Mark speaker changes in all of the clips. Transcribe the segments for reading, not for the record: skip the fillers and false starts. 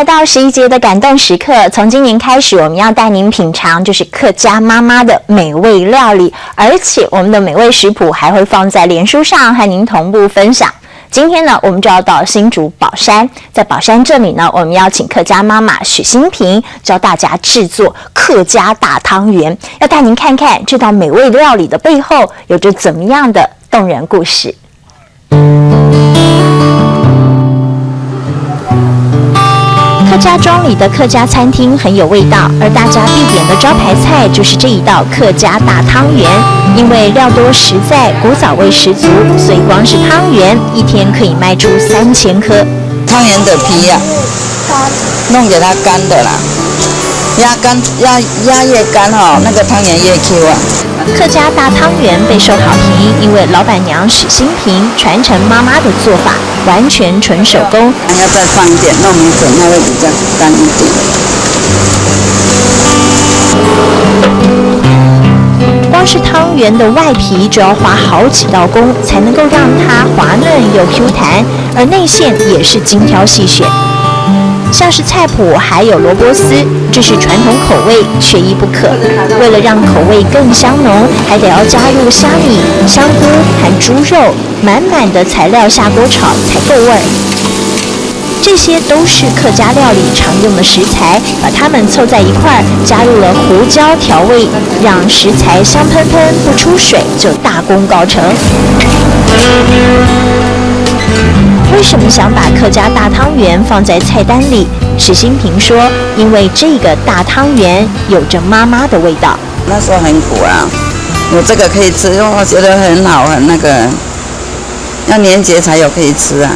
Speaker 1: 来到11节的感动时刻，从今年开始，我们要带您品尝就是客家妈妈的美味料理，而且我们的美味食谱还会放在脸书上和您同步分享。今天呢，我们就要到新竹宝山，在宝山这里呢，我们邀请客家妈妈许新平教大家制作客家大汤圆，要带您看看这道美味料理的背后有着怎么样的动人故事。客家庄里的客家餐厅很有味道，而大家必点的招牌菜就是这一道客家大汤圆。因为料多实在，古早味十足，所以光是汤圆一天可以卖出3000颗。
Speaker 2: 汤圆的皮呀、弄给它干的啦，压越干那个汤圆越 Q 啊。
Speaker 1: 客家大汤圆备受好评，因为老板娘许新平传承妈妈的做法，完全纯手工。
Speaker 2: 还要再放一点糯米粉，它会比较干一点。
Speaker 1: 光是汤圆的外皮就要花好几道工，才能够让它滑嫩又 Q 弹，而内馅也是精挑细选。像是菜脯还有萝卜丝，这是传统口味，缺一不可。为了让口味更香浓，还得要加入虾米、香菇和猪肉，满满的材料下锅炒才够味儿。这些都是客家料理常用的食材，把它们凑在一块儿，加入了胡椒调味，让食材香喷喷不出水，就大功告成。为什么想把客家大汤圆放在菜单里？许新平说，因为这个大汤圆有着妈妈的味道。
Speaker 2: 那时候很苦啊，我这个可以吃，因为我觉得很好，很那个，要年节才有可以吃啊，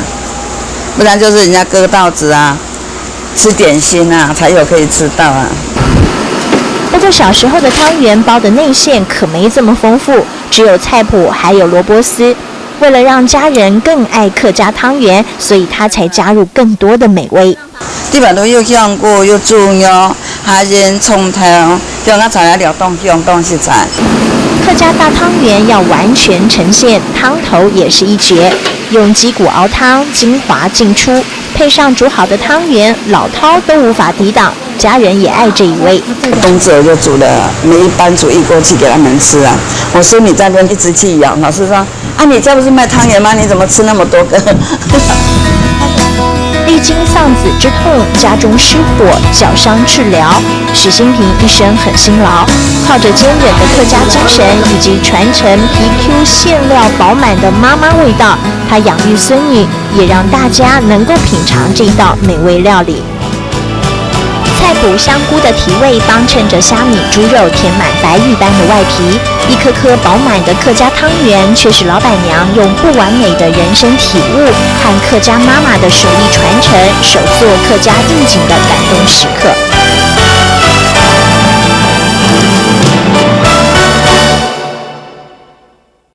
Speaker 2: 不然就是人家割稻子啊，吃点心啊才有可以吃到啊。
Speaker 1: 不过小时候的汤圆包的内馅可没这么丰富，只有菜脯还有萝卜丝。为了让家人更爱客家汤圆，所以他才加入更多的美味。
Speaker 2: 地板都又香菇又猪肉，还有葱头，用那材料用东西材。
Speaker 1: 客家大汤圆要完全呈现，汤头也是一绝，用鸡骨熬汤，精华尽出，配上煮好的汤圆，老饕都无法抵挡。家人也爱这一味。
Speaker 2: 冬至我就煮了，每一班煮一锅去给他们吃啊。我孙女在那边一直去咬，老师说：“啊，你家不是卖汤圆吗？你怎么吃那么多个？”
Speaker 1: 历经丧子之痛，家中失火，脚伤治疗，许新平一生很辛劳，靠着坚韧的客家精神以及传承皮 Q 馅料饱满的妈妈味道，他养育孙女，也让大家能够品尝这道美味料理。菜脯香菇的提味帮衬着虾米、猪肉填满白玉般的外皮，一颗颗饱满的客家汤圆，却是老板娘用不完美的人生体悟和客家妈妈的手艺传承，手做客家应景的感动时刻。